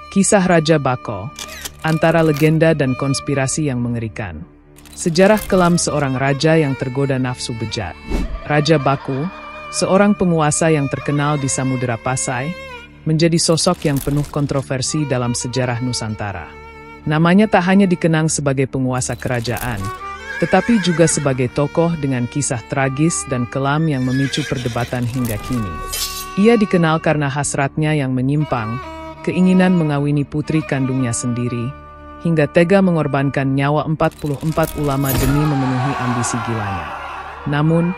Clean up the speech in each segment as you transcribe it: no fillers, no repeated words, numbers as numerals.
Kisah Raja Bako, antara legenda dan konspirasi yang mengerikan. Sejarah kelam seorang raja yang tergoda nafsu bejat. Raja Bako, seorang penguasa yang terkenal di Samudera Pasai, menjadi sosok yang penuh kontroversi dalam sejarah Nusantara. Namanya tak hanya dikenang sebagai penguasa kerajaan, tetapi juga sebagai tokoh dengan kisah tragis dan kelam yang memicu perdebatan hingga kini. Ia dikenal karena hasratnya yang menyimpang, keinginan mengawini putri kandungnya sendiri, hingga tega mengorbankan nyawa 44 ulama demi memenuhi ambisi gilanya. Namun,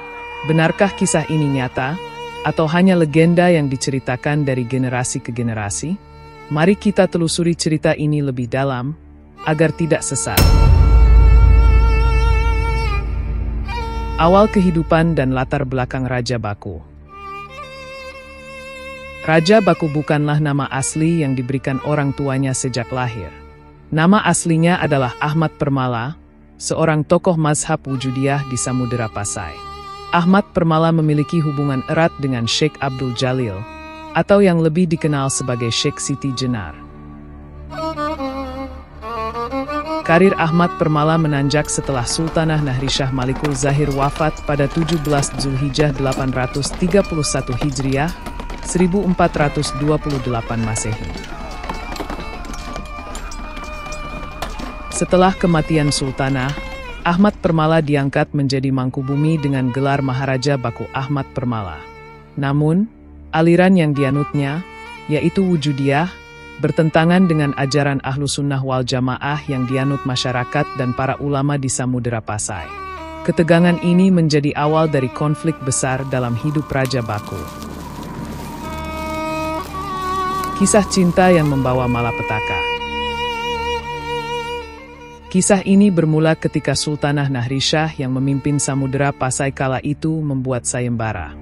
benarkah kisah ini nyata, atau hanya legenda yang diceritakan dari generasi ke generasi? Mari kita telusuri cerita ini lebih dalam, agar tidak sesat. Awal kehidupan dan latar belakang Raja Bako. Raja Bako bukanlah nama asli yang diberikan orang tuanya sejak lahir. Nama aslinya adalah Ahmad Permala, seorang tokoh mazhab Wujudiyah di Samudera Pasai. Ahmad Permala memiliki hubungan erat dengan Sheikh Abdul Jalil, atau yang lebih dikenal sebagai Sheikh Siti Jenar. Karir Ahmad Permala menanjak setelah Sultanah Nahrisyah Malikul Zahir wafat pada 17 Zulhijjah 831 Hijriah, 1428 Masehi. Setelah kematian Sultanah, Ahmad Permala diangkat menjadi Mangkubumi dengan gelar Maharaja Bako Ahmad Permala. Namun, aliran yang dianutnya, yaitu Wujudiyah, bertentangan dengan ajaran Ahlussunnah wal Jamaah yang dianut masyarakat dan para ulama di Samudera Pasai. Ketegangan ini menjadi awal dari konflik besar dalam hidup Raja Bako. Kisah cinta yang membawa malapetaka. Kisah ini bermula ketika Sultanah Nahrisyah yang memimpin Samudera Pasai kala itu membuat sayembara.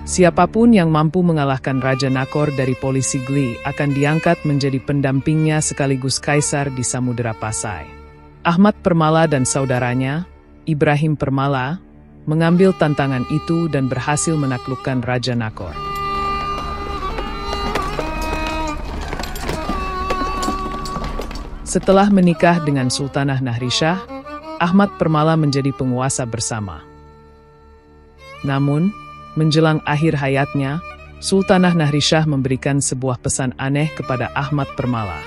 Siapapun yang mampu mengalahkan Raja Nakor dari Polisi Gli akan diangkat menjadi pendampingnya sekaligus kaisar di Samudera Pasai. Ahmad Permala dan saudaranya, Ibrahim Permala, mengambil tantangan itu dan berhasil menaklukkan Raja Nakor. Setelah menikah dengan Sultanah Nahrisyah, Ahmad Permala menjadi penguasa bersama. Namun, menjelang akhir hayatnya, Sultanah Nahrisyah memberikan sebuah pesan aneh kepada Ahmad Permala.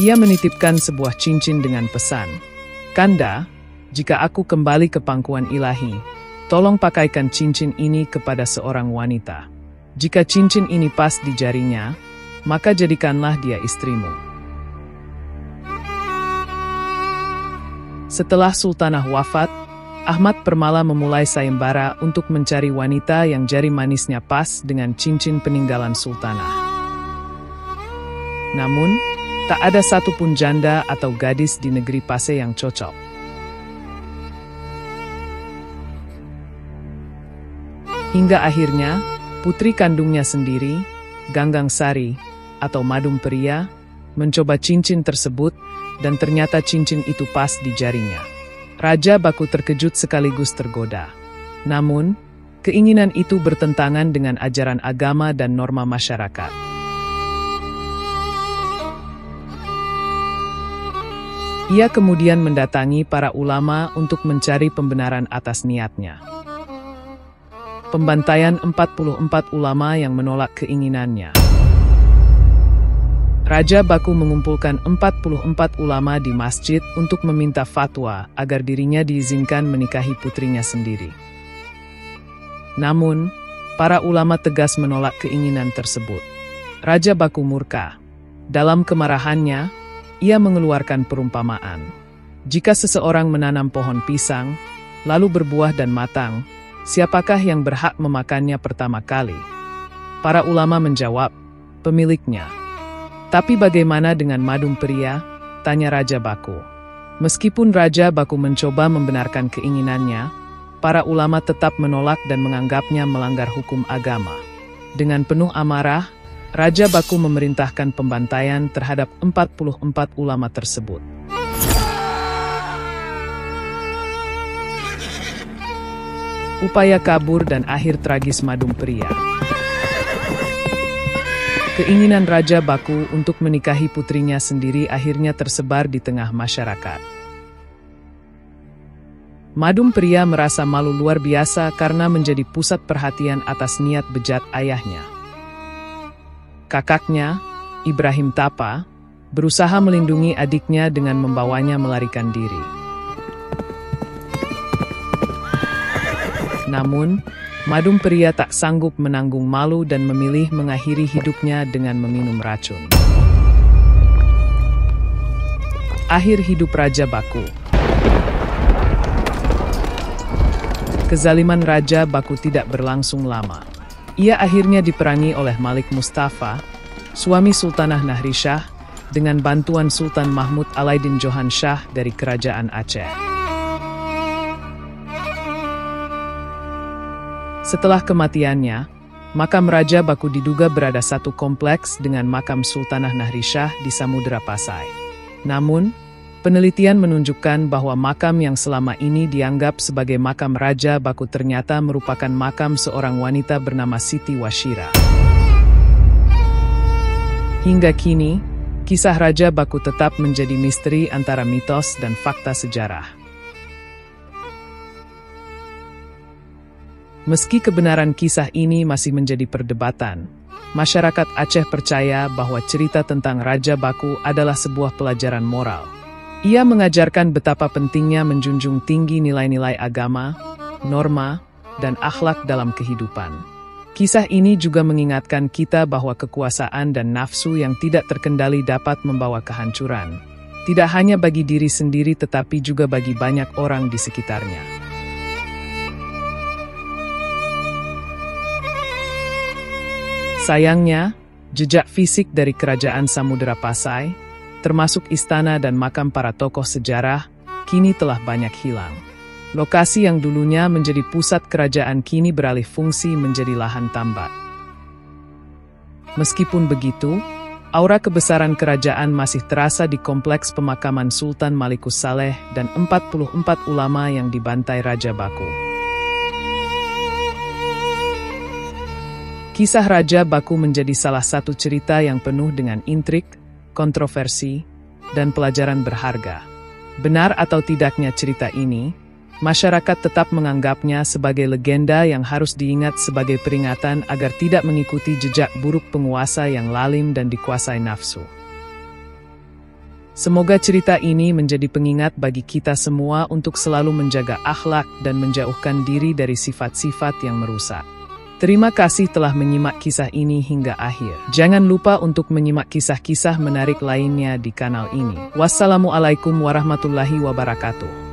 Ia menitipkan sebuah cincin dengan pesan, "Kanda, jika aku kembali ke pangkuan ilahi, tolong pakaikan cincin ini kepada seorang wanita. Jika cincin ini pas di jarinya, maka jadikanlah dia istrimu." Setelah Sultanah wafat, Ahmad Permala memulai sayembara untuk mencari wanita yang jari manisnya pas dengan cincin peninggalan Sultanah. Namun, tak ada satupun janda atau gadis di negeri Pasai yang cocok. Hingga akhirnya, putri kandungnya sendiri, Ganggang Sari, atau Madum Pria, mencoba cincin tersebut, dan ternyata cincin itu pas di jarinya. Raja Bako terkejut sekaligus tergoda. Namun, keinginan itu bertentangan dengan ajaran agama dan norma masyarakat. Ia kemudian mendatangi para ulama untuk mencari pembenaran atas niatnya. Pembantaian 44 ulama yang menolak keinginannya. Raja Bako mengumpulkan 44 ulama di masjid untuk meminta fatwa agar dirinya diizinkan menikahi putrinya sendiri. Namun, para ulama tegas menolak keinginan tersebut. Raja Bako murka. Dalam kemarahannya, ia mengeluarkan perumpamaan. Jika seseorang menanam pohon pisang, lalu berbuah dan matang, siapakah yang berhak memakannya pertama kali? Para ulama menjawab, pemiliknya. Tapi bagaimana dengan Madum Pria? Tanya Raja Bako. Meskipun Raja Bako mencoba membenarkan keinginannya, para ulama tetap menolak dan menganggapnya melanggar hukum agama. Dengan penuh amarah, Raja Bako memerintahkan pembantaian terhadap 44 ulama tersebut. upaya kabur dan akhir tragis Madumpriya. Keinginan Raja Baku untuk menikahi putrinya sendiri akhirnya tersebar di tengah masyarakat. Madumpriya merasa malu luar biasa karena menjadi pusat perhatian atas niat bejat ayahnya. Kakaknya, Ibrahim Tapa, berusaha melindungi adiknya dengan membawanya melarikan diri. Namun, Madumpriya tak sanggup menanggung malu dan memilih mengakhiri hidupnya dengan meminum racun. Akhir hidup Raja Baku. Kezaliman Raja Baku tidak berlangsung lama. Ia akhirnya diperangi oleh Malik Mustafa, suami Sultanah Nahrishah, dengan bantuan Sultan Mahmud Alaidin Johan Shah dari Kerajaan Aceh. Setelah kematiannya, makam Raja Baku diduga berada satu kompleks dengan makam Sultanah Nahrishah di Samudera Pasai. Namun, penelitian menunjukkan bahwa makam yang selama ini dianggap sebagai makam Raja Baku ternyata merupakan makam seorang wanita bernama Siti Washira. Hingga kini, kisah Raja Baku tetap menjadi misteri antara mitos dan fakta sejarah. Meski kebenaran kisah ini masih menjadi perdebatan, masyarakat Aceh percaya bahwa cerita tentang Raja Baku adalah sebuah pelajaran moral. Ia mengajarkan betapa pentingnya menjunjung tinggi nilai-nilai agama, norma, dan akhlak dalam kehidupan. Kisah ini juga mengingatkan kita bahwa kekuasaan dan nafsu yang tidak terkendali dapat membawa kehancuran. Tidak hanya bagi diri sendiri tetapi juga bagi banyak orang di sekitarnya. Sayangnya, jejak fisik dari Kerajaan Samudera Pasai, termasuk istana dan makam para tokoh sejarah, kini telah banyak hilang. Lokasi yang dulunya menjadi pusat kerajaan kini beralih fungsi menjadi lahan tambak. Meskipun begitu, aura kebesaran kerajaan masih terasa di kompleks pemakaman Sultan Malikus Saleh dan 44 ulama yang dibantai Raja Baku. Kisah Raja Baku menjadi salah satu cerita yang penuh dengan intrik, kontroversi, dan pelajaran berharga. Benar atau tidaknya cerita ini, masyarakat tetap menganggapnya sebagai legenda yang harus diingat sebagai peringatan agar tidak mengikuti jejak buruk penguasa yang lalim dan dikuasai nafsu. Semoga cerita ini menjadi pengingat bagi kita semua untuk selalu menjaga akhlak dan menjauhkan diri dari sifat-sifat yang merusak. Terima kasih telah menyimak kisah ini hingga akhir. Jangan lupa untuk menyimak kisah-kisah menarik lainnya di kanal ini. Wassalamualaikum warahmatullahi wabarakatuh.